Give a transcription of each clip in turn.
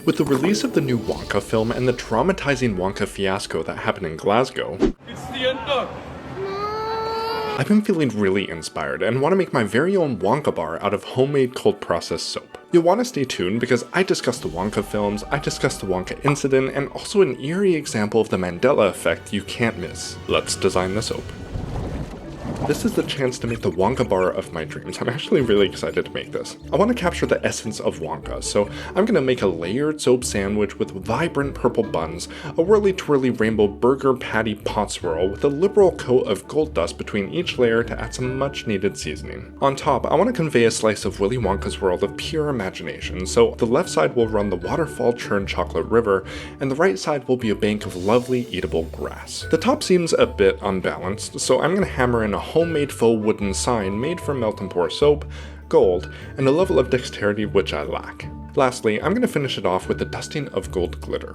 With the release of the new Wonka film and the traumatizing Wonka fiasco that happened in Glasgow, It's the end now. I've been feeling really inspired and want to make my very own Wonka bar out of homemade cold processed soap. You'll want to stay tuned because I discuss the Wonka films, I discuss the Wonka Incident, and also an eerie example of the Mandela effect you can't miss. Let's design the soap. This is the chance to make the Wonka bar of my dreams. I'm actually really excited to make this. I want to capture the essence of Wonka, so I'm going to make a layered soap sandwich with vibrant purple buns, a whirly-twirly rainbow burger patty pot swirl with a liberal coat of gold dust between each layer to add some much-needed seasoning. On top, I want to convey a slice of Willy Wonka's world of pure imagination, so the left side will run the waterfall-churned chocolate river, and the right side will be a bank of lovely eatable grass. The top seems a bit unbalanced, so I'm going to hammer in a homemade faux wooden sign made from melt and pour soap, gold, and a level of dexterity which I lack. Lastly, I'm going to finish it off with a dusting of gold glitter.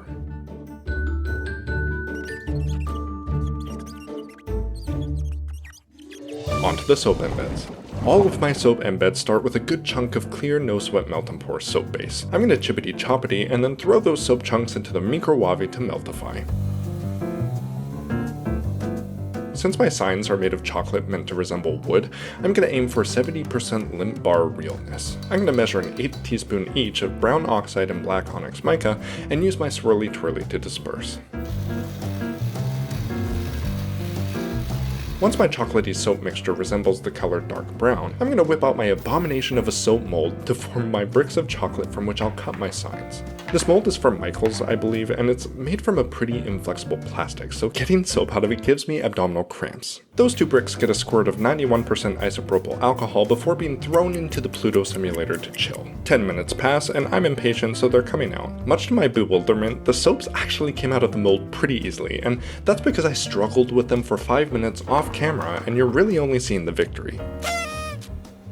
Onto the soap embeds. All of my soap embeds start with a good chunk of clear, no-sweat melt and pour soap base. I'm going to chippity-choppity and then throw those soap chunks into the microwave to meltify. Since my signs are made of chocolate meant to resemble wood, I'm going to aim for 70% lint bar realness. I'm going to measure an 1/8 teaspoon each of brown oxide and black onyx mica and use my swirly twirly to disperse. Once my chocolatey soap mixture resembles the color dark brown, I'm going to whip out my abomination of a soap mold to form my bricks of chocolate from which I'll cut my signs. This mold is from Michael's, I believe, and it's made from a pretty inflexible plastic, so getting soap out of it gives me abdominal cramps. Those two bricks get a squirt of 91% isopropyl alcohol before being thrown into the Pluto simulator to chill. 10 minutes pass, and I'm impatient, so they're coming out. Much to my bewilderment, the soaps actually came out of the mold pretty easily, and that's because I struggled with them for 5 minutes off camera, and you're really only seeing the victory.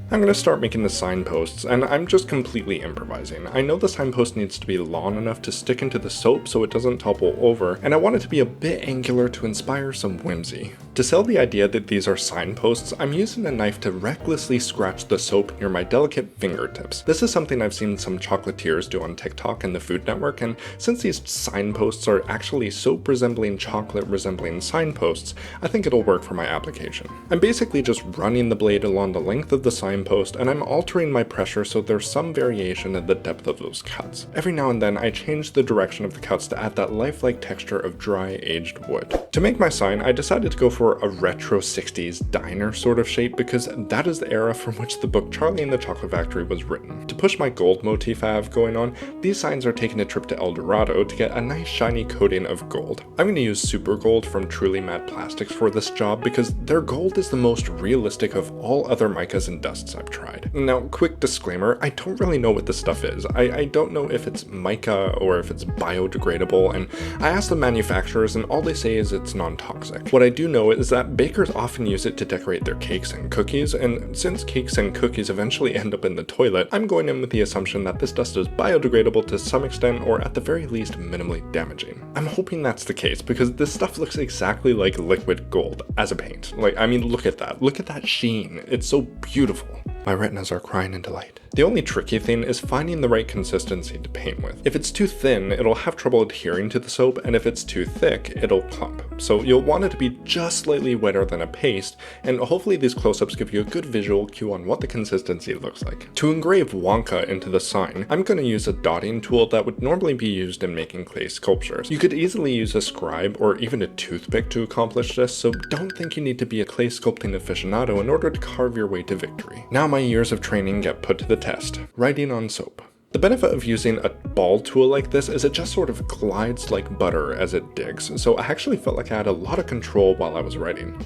I'm going to start making the signposts, and I'm just completely improvising. I know the signpost needs to be long enough to stick into the soap so it doesn't topple over, and I want it to be a bit angular to inspire some whimsy. To sell the idea that these are signposts, I'm using a knife to recklessly scratch the soap near my delicate fingertips. This is something I've seen some chocolatiers do on TikTok and the Food Network, and since these signposts are actually soap resembling chocolate resembling signposts, I think it'll work for my application. I'm basically just running the blade along the length of the signpost, and I'm altering my pressure so there's some variation in the depth of those cuts. Every now and then I change the direction of the cuts to add that lifelike texture of dry aged wood. To make my sign, I decided to go for a retro 60s diner sort of shape because that is the era from which the book Charlie and the Chocolate Factory was written. To push my gold motif I have going on, these signs are taking a trip to El Dorado to get a nice shiny coating of gold. I'm going to use super gold from Truly Mad Plastics for this job because their gold is the most realistic of all other micas and dusts I've tried. Now, quick disclaimer, I don't really know what this stuff is. I don't know if it's mica or if it's biodegradable, and I asked the manufacturers and all they say is it's non-toxic. What I do know is that bakers often use it to decorate their cakes and cookies, and since cakes and cookies eventually end up in the toilet, I'm going in with the assumption that this dust is biodegradable to some extent, or at the very least minimally damaging. I'm hoping that's the case because this stuff looks exactly like liquid gold as a paint. Like, I mean, look at that sheen. It's so beautiful. My retinas are crying in delight. The only tricky thing is finding the right consistency to paint with. If it's too thin, it'll have trouble adhering to the soap, and if it's too thick, it'll clump. So you'll want it to be just slightly wetter than a paste, and hopefully these close-ups give you a good visual cue on what the consistency looks like. To engrave Wonka into the sign, I'm going to use a dotting tool that would normally be used in making clay sculptures. You could easily use a scribe or even a toothpick to accomplish this, so don't think you need to be a clay sculpting aficionado in order to carve your way to victory. Now my years of training get put to the test. Writing on soap. The benefit of using a ball tool like this is it just sort of glides like butter as it digs, so I actually felt like I had a lot of control while I was writing.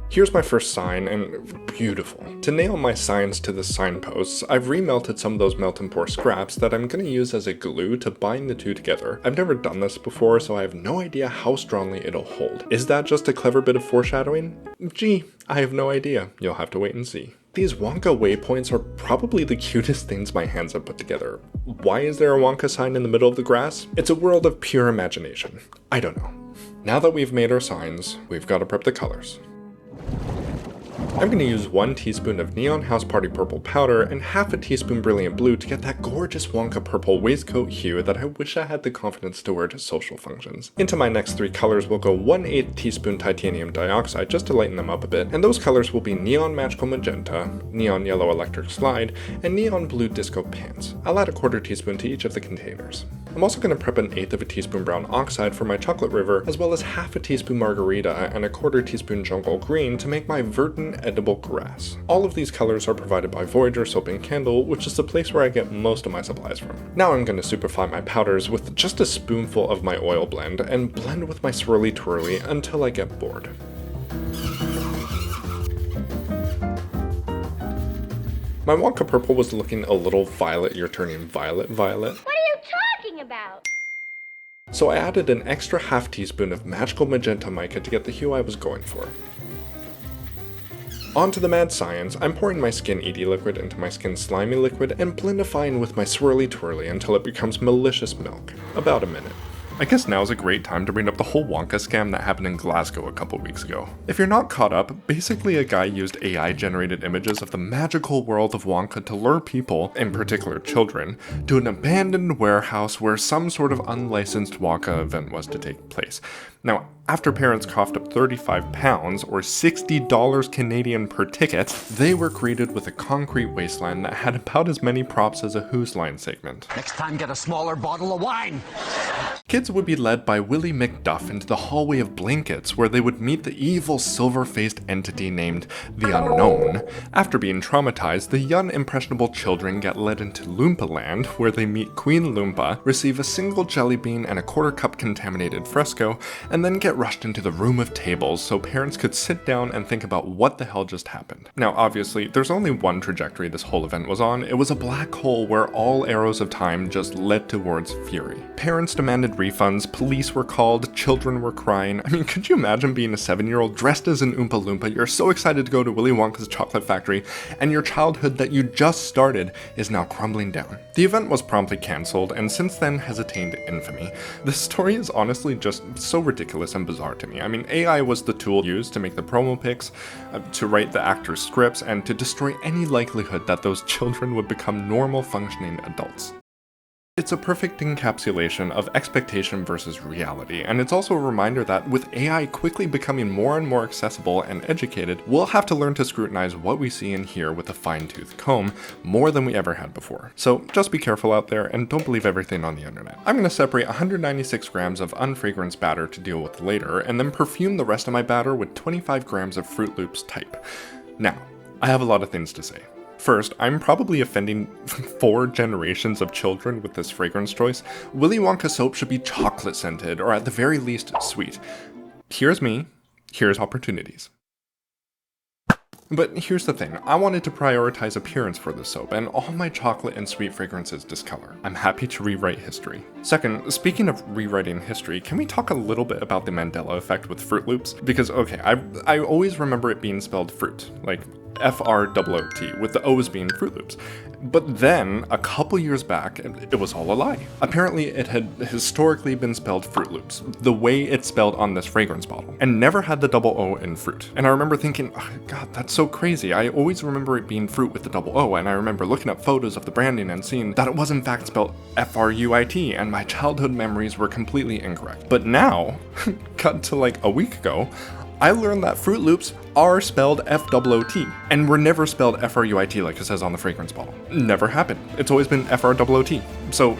Here's my first sign, and beautiful. To nail my signs to the signposts, I've remelted some of those melt and pour scraps that I'm going to use as a glue to bind the two together. I've never done this before, so I have no idea how strongly it'll hold. Is that just a clever bit of foreshadowing? Gee, I have no idea. You'll have to wait and see. These Wonka waypoints are probably the cutest things my hands have put together. Why is there a Wonka sign in the middle of the grass? It's a world of pure imagination. I don't know. Now that we've made our signs, we've got to prep the colors. I'm going to use 1 teaspoon of Neon House Party Purple powder and half a teaspoon Brilliant Blue to get that gorgeous Wonka purple waistcoat hue that I wish I had the confidence to wear to social functions. Into my next 3 colors will go 1/8 teaspoon titanium dioxide just to lighten them up a bit, and those colors will be Neon Magical Magenta, Neon Yellow Electric Slide, and Neon Blue Disco Pants. I'll add a 1/4 teaspoon to each of the containers. I'm also going to prep 1/8 teaspoon brown oxide for my chocolate river, as well as half a teaspoon margarita and a 1/4 teaspoon jungle green to make my verdant edible grass. All of these colors are provided by Voyager Soap and Candle, which is the place where I get most of my supplies from. Now I'm going to superfly my powders with just a spoonful of my oil blend and blend with my swirly twirly until I get bored. My Wonka purple was looking a little violet. You're turning violet. What are you talking about? So I added an extra half teaspoon of magical magenta mica to get the hue I was going for. On to the mad science. I'm pouring my Skin Edie liquid into my Skin Slimy liquid and blendifying with my swirly twirly until it becomes malicious milk. About a minute. I guess now's a great time to bring up the whole Wonka scam that happened in Glasgow a couple weeks ago. If you're not caught up, basically a guy used AI-generated images of the magical world of Wonka to lure people, in particular children, to an abandoned warehouse where some sort of unlicensed Wonka event was to take place. Now, after parents coughed up £35 or $60 Canadian per ticket, they were greeted with a concrete wasteland that had about as many props as a Who's Line segment. Next time, get a smaller bottle of wine. Kids would be led by Willy McDuff into the hallway of blankets where they would meet the evil silver-faced entity named the Unknown. After being traumatized, the young impressionable children get led into Loompa Land where they meet Queen Loompa, receive a single jelly bean and a 1/4 cup contaminated fresco, and then get rushed into the room of tables so parents could sit down and think about what the hell just happened. Now obviously, there's only one trajectory this whole event was on. It was a black hole where all arrows of time just led towards fury. Parents demanded refunds, police were called, children were crying. I mean, could you imagine being a 7-year-old dressed as an Oompa Loompa? You're so excited to go to Willy Wonka's chocolate factory, and your childhood that you just started is now crumbling down. The event was promptly cancelled, and since then has attained infamy. The story is honestly just so ridiculous and bizarre to me. I mean, AI was the tool used to make the promo pics, to write the actors' scripts, and to destroy any likelihood that those children would become normal functioning adults. It's a perfect encapsulation of expectation versus reality, and it's also a reminder that with AI quickly becoming more and more accessible and educated, we'll have to learn to scrutinize what we see and hear with a fine-tooth comb more than we ever had before. So just be careful out there and don't believe everything on the internet. I'm going to separate 196 grams of unfragranced batter to deal with later, and then perfume the rest of my batter with 25 grams of Froot Loops type. Now, I have a lot of things to say. First, I'm probably offending 4 generations of children with this fragrance choice. Willy Wonka soap should be chocolate scented, or at the very least, sweet. Here's me, here's opportunities. But here's the thing, I wanted to prioritize appearance for this soap, and all my chocolate and sweet fragrances discolor. I'm happy to rewrite history. Second, speaking of rewriting history, can we talk a little bit about the Mandela effect with Froot Loops? Because, okay, I always remember it being spelled fruit, like F-R-O-O-T, with the O's being Froot Loops. But then, a couple years back, it was all a lie. Apparently, it had historically been spelled Froot Loops, the way it's spelled on this fragrance bottle, and never had the double O in fruit. And I remember thinking, oh, God, that's so crazy. I always remember it being fruit with the double O, and I remember looking up photos of the branding and seeing that it was in fact spelled F-R-U-I-T, and my childhood memories were completely incorrect. But now, cut to like a week ago, I learned that Froot Loops are spelled F-O-O-T, and were never spelled F-R-U-I-T like it says on the fragrance bottle. Never happened. It's always been F-R-O-O-T. So,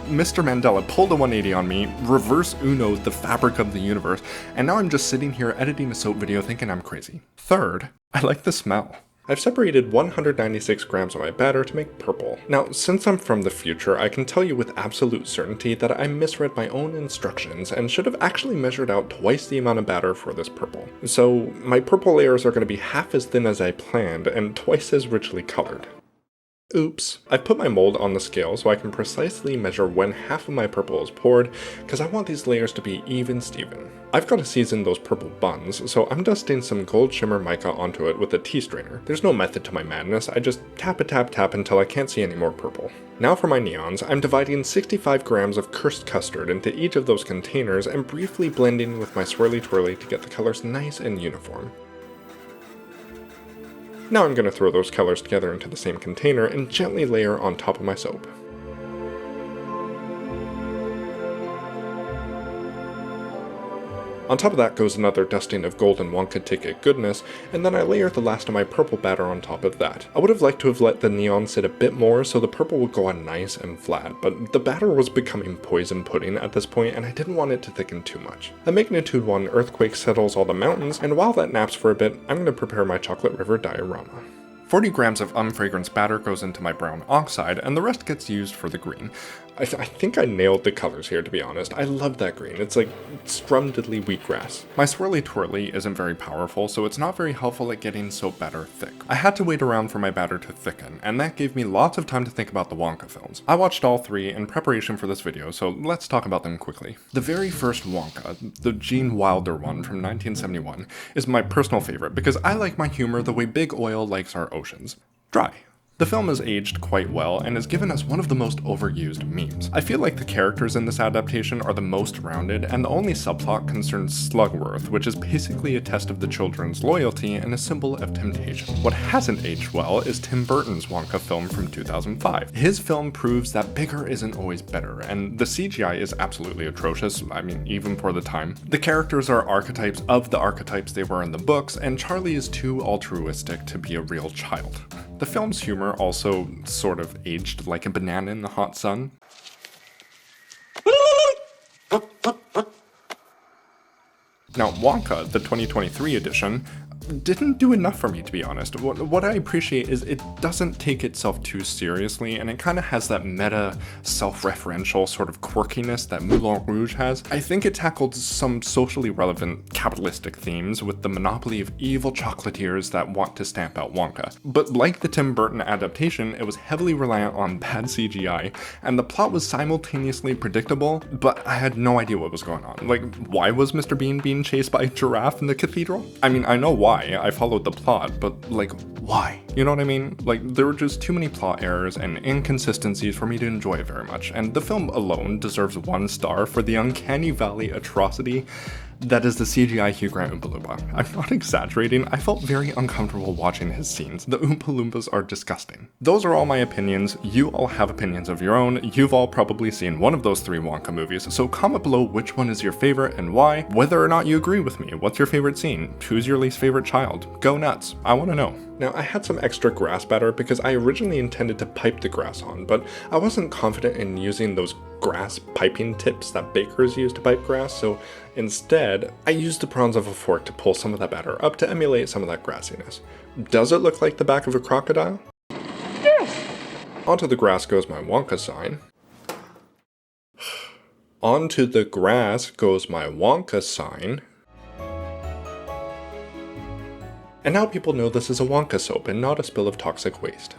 Mr. Mandela pulled a 180 on me, reverse Uno'd the fabric of the universe, and now I'm just sitting here editing a soap video thinking I'm crazy. Third, I like the smell. I've separated 196 grams of my batter to make purple. Now, since I'm from the future, I can tell you with absolute certainty that I misread my own instructions and should have actually measured out twice the amount of batter for this purple. So my purple layers are going to be half as thin as I planned and twice as richly colored. Oops. I've put my mold on the scale so I can precisely measure when half of my purple is poured, because I want these layers to be even Steven. I've got to season those purple buns, so I'm dusting some gold shimmer mica onto it with a tea strainer. There's no method to my madness, I just tap until I can't see any more purple. Now for my neons, I'm dividing 65 grams of cursed custard into each of those containers and briefly blending with my swirly twirly to get the colors nice and uniform. Now I'm going to throw those colors together into the same container and gently layer on top of my soap. On top of that goes another dusting of golden Wonka ticket goodness, and then I layer the last of my purple batter on top of that. I would have liked to have let the neon sit a bit more so the purple would go on nice and flat, but the batter was becoming poison pudding at this point and I didn't want it to thicken too much. A magnitude 1 earthquake settles all the mountains, and while that naps for a bit, I'm going to prepare my chocolate river diorama. 40 grams of unfragranced batter goes into my brown oxide, and the rest gets used for the green. I think I nailed the colors here, to be honest. I love that green. It's like scrum-diddly wheatgrass. My swirly twirly isn't very powerful, so it's not very helpful at getting soap batter thick. I had to wait around for my batter to thicken, and that gave me lots of time to think about the Wonka films. I watched all three in preparation for this video, so let's talk about them quickly. The very first Wonka, the Gene Wilder one from 1971, is my personal favorite because I like my humor the way Big Oil likes our oceans. Dry. The film has aged quite well and has given us one of the most overused memes. I feel like the characters in this adaptation are the most rounded, and the only subplot concerns Slugworth, which is basically a test of the children's loyalty and a symbol of temptation. What hasn't aged well is Tim Burton's Wonka film from 2005. His film proves that bigger isn't always better, and the CGI is absolutely atrocious, I mean, even for the time. The characters are archetypes of the archetypes they were in the books, and Charlie is too altruistic to be a real child. The film's humor also sort of aged like a banana in the hot sun. Now, Wonka, the 2023 edition, didn't do enough for me, to be honest. What I appreciate is it doesn't take itself too seriously, and it kind of has that meta, self-referential sort of quirkiness that Moulin Rouge has. I think it tackled some socially relevant capitalistic themes with the monopoly of evil chocolatiers that want to stamp out Wonka. But like the Tim Burton adaptation, it was heavily reliant on bad CGI, and the plot was simultaneously predictable, but I had no idea what was going on. Like, why was Mr. Bean being chased by a giraffe in the cathedral? I mean, I know why. I followed the plot, but like, why? You know what I mean? Like, there were just too many plot errors and inconsistencies for me to enjoy it very much, and the film alone deserves 1 star for the uncanny valley atrocity that is the CGI Hugh Grant Oompa Loompa. I'm not exaggerating, I felt very uncomfortable watching his scenes. The Oompa Loompas are disgusting. Those are all my opinions. You all have opinions of your own. You've all probably seen one of those 3 Wonka movies, so comment below which one is your favorite and why. Whether or not you agree with me, what's your favorite scene? Who's your least favorite child? Go nuts, I want to know. Now, I had some extra grass batter because I originally intended to pipe the grass on, but I wasn't confident in using those grass piping tips that bakers use to pipe grass, so instead, I used the prongs of a fork to pull some of that batter up to emulate some of that grassiness. Does it look like the back of a crocodile? Yes! Onto the grass goes my Wonka sign. Onto the grass goes my Wonka sign. And now people know this is a Wonka soap and not a spill of toxic waste.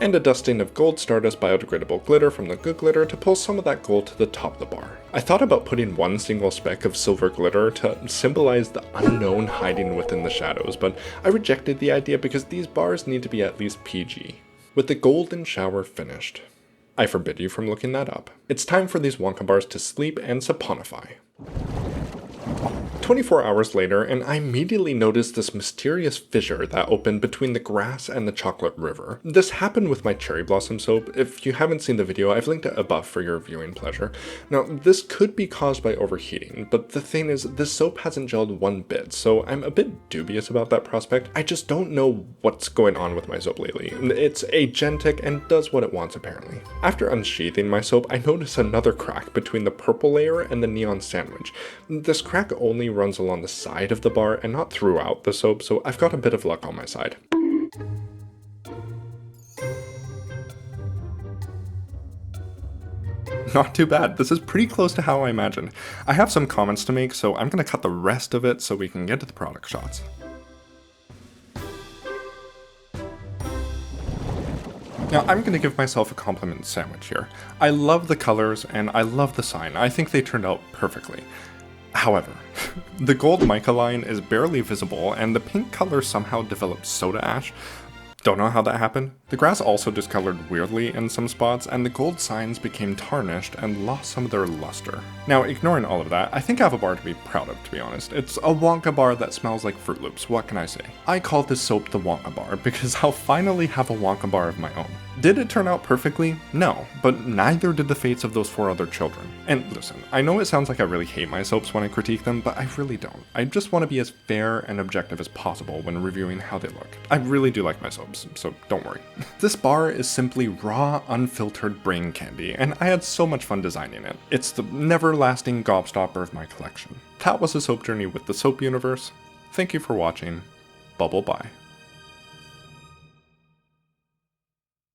And a dusting of gold Stardust biodegradable glitter from the Good Glitter to pull some of that gold to the top of the bar. I thought about putting 1 single speck of silver glitter to symbolize the unknown hiding within the shadows, but I rejected the idea because these bars need to be at least PG. With the golden shower finished, I forbid you from looking that up. It's time for these Wonka bars to sleep and saponify. 24 hours later, and I immediately noticed this mysterious fissure that opened between the grass and the chocolate river. This happened with my cherry blossom soap. If you haven't seen the video, I've linked it above for your viewing pleasure. Now, this could be caused by overheating, but the thing is, this soap hasn't gelled 1 bit, so I'm a bit dubious about that prospect. I just don't know what's going on with my soap lately. It's agentic and does what it wants apparently. After unsheathing my soap, I noticed another crack between the purple layer and the neon sandwich. This crack only runs along the side of the bar and not throughout the soap, so I've got a bit of luck on my side. Not too bad. This is pretty close to how I imagined. I have some comments to make, so I'm going to cut the rest of it so we can get to the product shots. Now, I'm going to give myself a compliment sandwich here. I love the colors and I love the sign. I think they turned out perfectly. However, the gold mica line is barely visible and the pink color somehow developed soda ash. Don't know how that happened. The grass also discolored weirdly in some spots, and the gold signs became tarnished and lost some of their luster. Now, ignoring all of that, I think I have a bar to be proud of, to be honest. It's a Wonka bar that smells like Froot Loops, what can I say? I call this soap the Wonka bar because I'll finally have a Wonka bar of my own. Did it turn out perfectly? No, but neither did the fates of those 4 other children. And listen, I know it sounds like I really hate my soaps when I critique them, but I really don't. I just want to be as fair and objective as possible when reviewing how they look. I really do like my soaps, so don't worry. This bar is simply raw, unfiltered brain candy, and I had so much fun designing it. It's the never-lasting gobstopper of my collection. That was a soap journey with the soap universe. Thank you for watching. Bubble bye.